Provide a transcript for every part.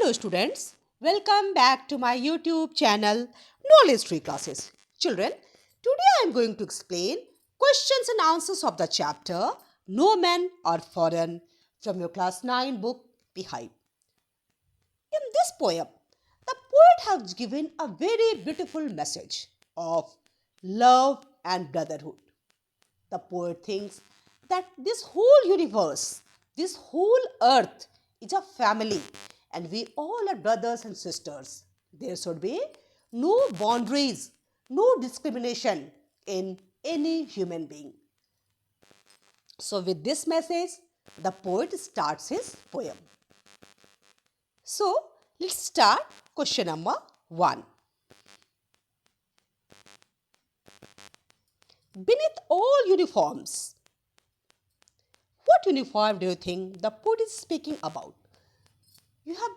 Hello students, welcome back to my YouTube channel Knowledge Tree Classes. Children, today I am going to explain questions and answers of the chapter No Man or Foreign from your class 9 book Beehive. In this poem, the poet has given a very beautiful message of love and brotherhood. The poet thinks that this whole universe, this whole earth is a family and we all are brothers and sisters. There should be no boundaries, no discrimination in any human being. So, with this message, the poet starts his poem. So, let's start question number 1. Beneath all uniforms, what uniform do you think the poet is speaking about? You have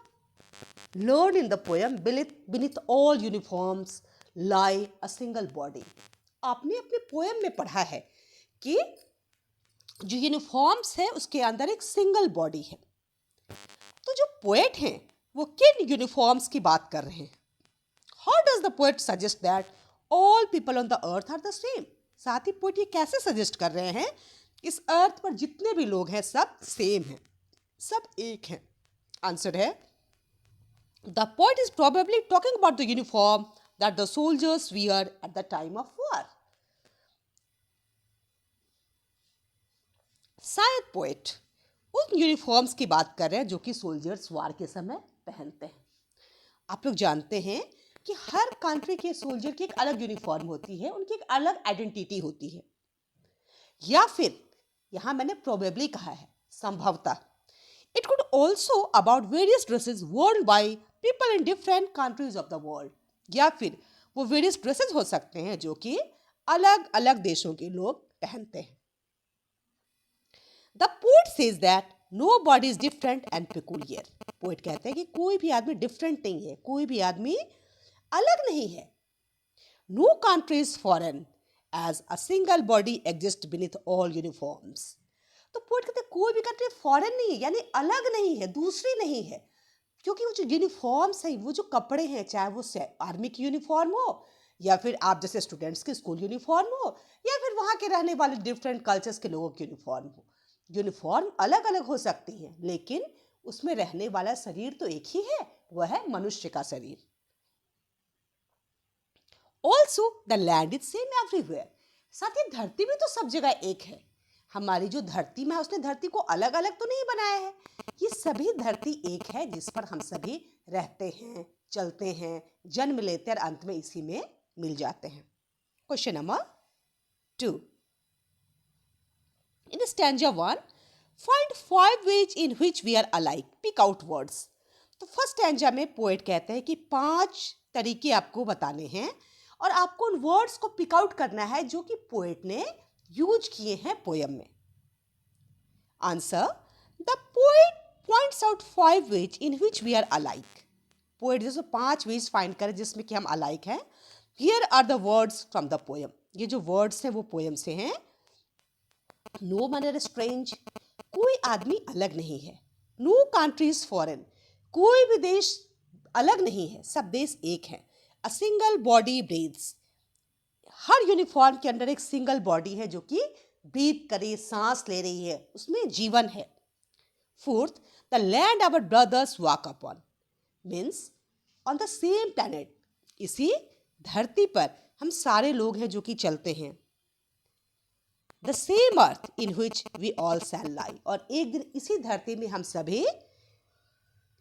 learned in the poem, beneath all uniforms lie a single body. आपने अपने poem में पढ़ा है कि जो uniforms है उसके अंदर एक सिंगल बॉडी है. तो जो पोएट हैं वो किन यूनिफॉर्म्स की बात कर रहे हैं? How does the poet suggest that all people on the earth are the same? साथ ही पोएट ये कैसे सजेस्ट कर रहे हैं इस अर्थ पर जितने भी लोग हैं सब सेम हैं, सब एक हैं? आंसर है the poet is probably talking about the uniform that the soldiers wear at the time of war. शायद पोएट उन यूनिफॉर्म्स की बात कर रहे हैं जो कि सोल्जर्स वार के समय पहनते हैं. आप लोग जानते हैं कि हर कंट्री के सोल्जर की एक अलग यूनिफॉर्म होती है, उनकी एक अलग आइडेंटिटी होती है. या फिर यहां मैंने प्रोबेबली कहा है, संभवतः it could also about various dresses worn by people in different countries of the world. या फिर वो various dresses हो सकते हैं जो कि अलग अलग देशों के लोग पहनते हैं. The poet says that nobody is different and peculiar. Poet कहते हैं कि कोई भी आदमी डिफरेंट नहीं है, कोई भी आदमी अलग नहीं है. No country is foreign as a single body exists beneath all uniforms. तो पोएट कहते हैं कोई भी कंट्री फॉरेन नहीं है, यानी अलग नहीं है, दूसरी नहीं है, क्योंकि वो जो यूनिफॉर्म्स हैं, वो जो कपड़े हैं, चाहे वो आर्मी की यूनिफॉर्म हो या फिर आप जैसे स्टूडेंट्स की स्कूल यूनिफॉर्म हो या फिर वहाँ के रहने वाले डिफरेंट कल्चर्स के लोगों की यूनिफॉर्म हो. यूनिफॉर्म अलग अलग हो सकती है लेकिन उसमें रहने वाला शरीर तो एक ही है, वह है मनुष्य का शरीर. Also the land is same everywhere. साथ ही धरती भी तो सब जगह एक है. हमारी जो धरती में है उसने धरती को अलग अलग तो नहीं बनाया है, ये सभी धरती एक है जिस पर हम सभी रहते हैं, चलते हैं, जन्म लेते हैं और अंत में इसी में मिल जाते हैं. Question number 2. In stanza 1 find 5 ways in which we are alike. Pick out words. तो फर्स्ट स्टैंजा में पोएट कहते हैं कि 5 तरीके आपको बताने हैं और आपको उन वर्ड्स को पिक आउट करना है जो कि पोएट ने यूज किए हैं पोएम में. Answer the poet points out 5 ways in which we are alike. Poet जैसे 5 ways फाइंड करें जिसमें कि हम अलाइक हैं. Here are the words from the poem. ये जो वर्ड्स हैं वो पोएम से हैं. नो मैनर स्ट्रेंज, कोई आदमी अलग नहीं है. नो कंट्री इज फॉरेन, कोई भी देश अलग नहीं है, सब देश एक है. अ सिंगल बॉडी ब्रीथ्स, हर यूनिफॉर्म के अंदर एक सिंगल बॉडी है जो कि ब्रीथ करे, सांस ले रही है, उसमें जीवन है. Fourth, the land our brothers walk upon, means on the same planet, इसी धरती पर हम सारे लोग हैं जो कि चलते हैं. The same earth in which we all shall lie, और एक दिन इसी धरती में हम सभी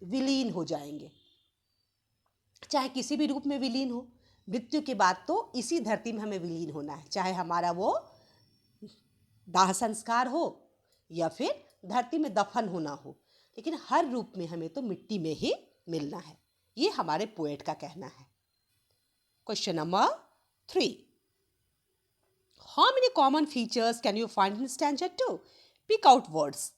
विलीन हो जाएंगे, चाहे किसी भी रूप में विलीन हो. मृत्यु के बाद तो इसी धरती में हमें विलीन होना है, चाहे हमारा वो दाह संस्कार हो या फिर धरती में दफन होना हो, लेकिन हर रूप में हमें तो मिट्टी में ही मिलना है. ये हमारे पोएट का कहना है. Question number 3. How many common features can you find in stanza 2? Pick out words.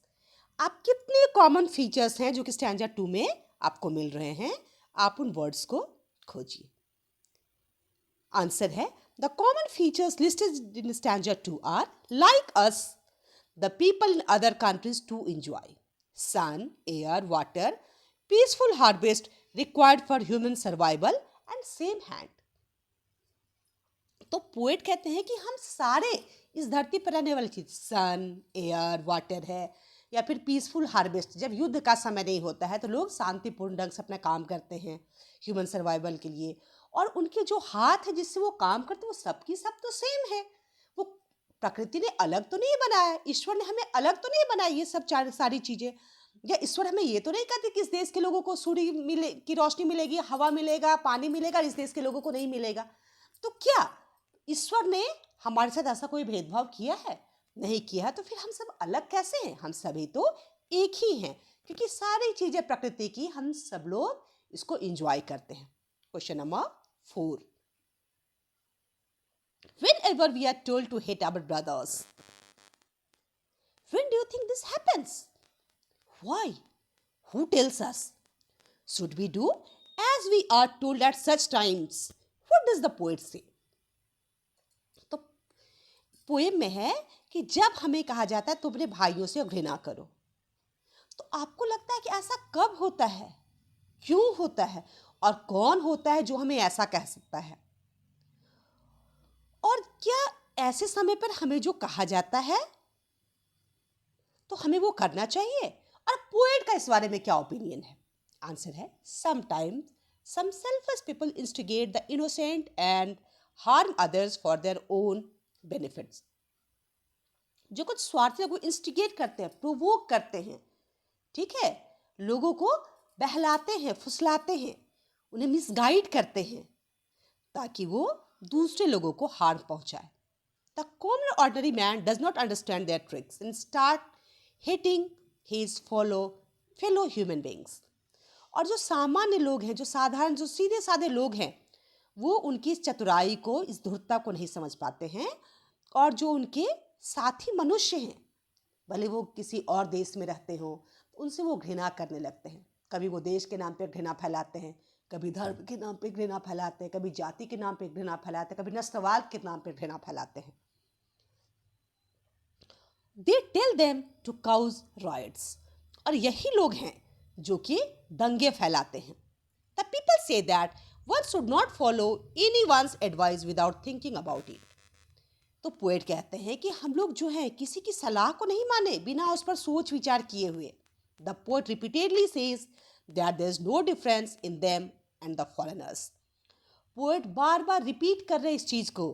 आप कितने कॉमन फीचर्स हैं जो कि स्टैंजा 2 में आपको मिल रहे हैं, आप उन वर्ड्स को खोजिए. आंसर है the common features listed in stanza 2 are like us, the people in other countries to enjoy, sun, air, water, peaceful harvest required for human survival and same hand. तो पोएट कहते हैं कि हम सारे इस धरती पर रहने वाली चीज, सन, एयर, वाटर है, या फिर पीसफुल हार्वेस्ट, जब युद्ध का समय नहीं होता है तो लोग शांतिपूर्ण ढंग से अपना काम करते हैं ह्यूमन सर्वाइवल के लिए, और उनके जो हाथ है जिससे वो काम करते हैं वो सबकी सब तो सेम है। वो प्रकृति ने अलग तो नहीं बनाया, ईश्वर ने हमें अलग तो नहीं बनाया ये सब सारी चीजें, या ईश्वर हमें ये तो नहीं कहते कि इस देश के लोगों को सूर्य मिले की रोशनी मिलेगी, हवा मिलेगा, पानी मिलेगा, इस देश के लोगों को नहीं मिलेगा। तो क्या ईश्वर ने हमारे साथ ऐसा कोई भेदभाव किया है? नहीं किया है। तो फिर हम सब अलग कैसे हैं? हम सभी तो एक ही हैं, क्योंकि सारी चीजें प्रकृति की हम सब लोग इसको एंजॉय करते हैं। Question number 4, whenever we are told to hate our brothers, when do you think this happens? Why? Who tells us? Should we do as we are told at such times? What does the poet say? तो poem में है कि जब हमें कहा जाता है तुम अपने भाइयों से घृणा करो, तो आपको लगता है कि ऐसा कब होता है, क्यों होता है, और कौन होता है जो हमें ऐसा कह सकता है? और क्या ऐसे समय पर हमें जो कहा जाता है तो हमें वो करना चाहिए? और पोएट का इस बारे में क्या ओपिनियन है? आंसर है sometimes some selfish people instigate the innocent and harm others for their own benefits. जो कुछ स्वार्थी लोग इंस्टिगेट करते हैं, प्रोवोक करते हैं, ठीक है, लोगों को बहलाते हैं, फुसलाते हैं, उन्हें मिसगाइड करते हैं ताकि वो दूसरे लोगों को हार्म पहुंचाए। The common ordinary man does not understand their tricks and start hating his fellow human beings. और जो सामान्य लोग हैं, जो साधारण, जो सीधे साधे लोग हैं, वो उनकी इस चतुराई को, इस धूर्तता को नहीं समझ पाते हैं, और जो उनके साथी मनुष्य हैं, भले वो किसी और देश में रहते हो, उनसे वो घृणा करने लगते हैं। कभी वो देश के नाम पे घृणा फैलाते हैं, कभी धर्म के नाम पे घृणा फैलाते हैं, कभी जाति के नाम पे घृणा फैलाते हैं, कभी नस्लवाद के नाम पे घृणा फैलाते हैं। They tell them to cause riots, और यही लोग हैं जो कि दंगे फैलाते हैं। The people say that one should not follow anyone's advice without thinking about it. तो पोएट कहते हैं कि हम लोग जो है किसी की सलाह को नहीं माने बिना उस पर सोच विचार किए हुए। The poet repeatedly says that there is no difference in them and the foreigners. Poet बार बार रिपीट कर रहे हैं इस चीज को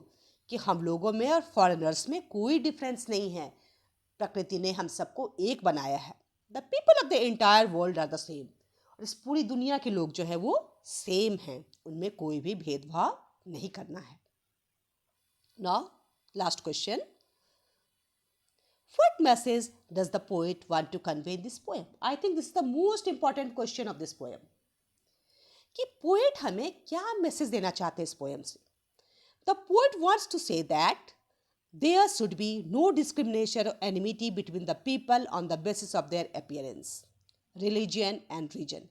कि हम लोगों में और फॉरेनर्स में कोई डिफरेंस नहीं है। प्रकृति ने हम सबको एक बनाया है। The people of the entire world are the same. और इस पूरी दुनिया के लोग जो है वो सेम हैं, उनमें कोई भी भेदभाव नहीं करना है। Now last question, what message does the poet want to convey in this poem? I think this is the most important question of this poem, कि पोएट हमें क्या मैसेज देना चाहते हैं इस पोएम से। The poet wants to say that there should be no discrimination और enmity between the people on the basis of their appearance, religion and region.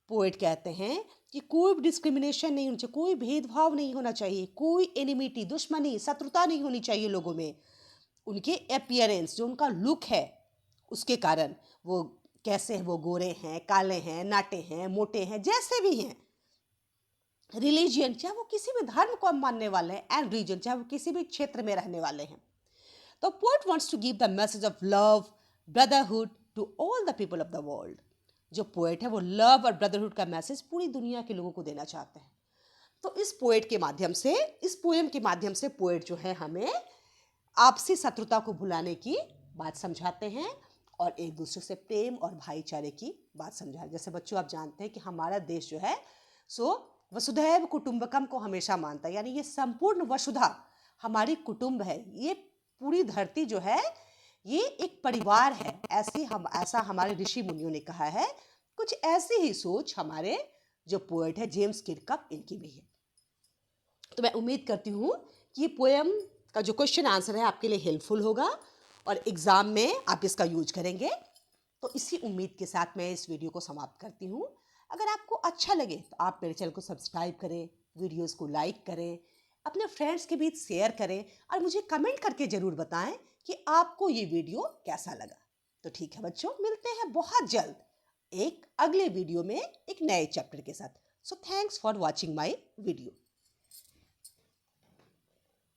Poet कहते हैं कि कोई डिस्क्रिमिनेशन नहीं होना चाहिए, कोई भेदभाव नहीं होना चाहिए, कोई एनिमिटी, दुश्मनी, शत्रुता नहीं होनी चाहिए लोगों में। उनके अपीयरेंस, जो उनका लुक है, उसके कारण वो कैसे हैं, वो गोरे हैं, काले हैं, नाटे हैं, मोटे हैं, जैसे भी हैं। रिलीजियन, चाहे वो किसी भी धर्म को मानने वाले हैं, एंड रीजन, चाहे वो किसी भी क्षेत्र में रहने वाले हैं। तो poet wants to give the message of love, brotherhood to all the people of the world. जो पोएट है वो लव और ब्रदरहुड का मैसेज पूरी दुनिया के लोगों को देना चाहते हैं। तो इस पोएट के माध्यम से, इस पोएम के माध्यम से पोएट जो है हमें आपसी शत्रुता को भुलाने की बात समझाते हैं और एक दूसरे से प्रेम और भाईचारे की बात समझा। जैसे बच्चों आप जानते हैं कि हमारा देश जो है सो वसुधैव कुटुंबकम को हमेशा मानता है, यानी ये संपूर्ण वसुधा हमारी कुटुंब है। ये पूरी धरती जो है ये एक परिवार है, ऐसा हमारे ऋषि मुनियों ने कहा है। कुछ ऐसी ही सोच हमारे जो पोएट है जेम्स किरकप, इनकी भी है। तो मैं उम्मीद करती हूँ कि ये पोएम का जो क्वेश्चन आंसर है आपके लिए हेल्पफुल होगा और एग्जाम में आप इसका यूज करेंगे। तो इसी उम्मीद के साथ मैं इस वीडियो को समाप्त करती हूँ। अगर आपको अच्छा लगे तो आप मेरे चैनल को सब्सक्राइब करें, वीडियोस को लाइक करें, अपने फ्रेंड्स के बीच शेयर करें और मुझे कमेंट करके ज़रूर बताएं कि आपको ये वीडियो कैसा लगा। तो ठीक है बच्चों, मिलते हैं बहुत जल्द एक अगले वीडियो में एक नए चैप्टर के साथ। So thanks for watching my video.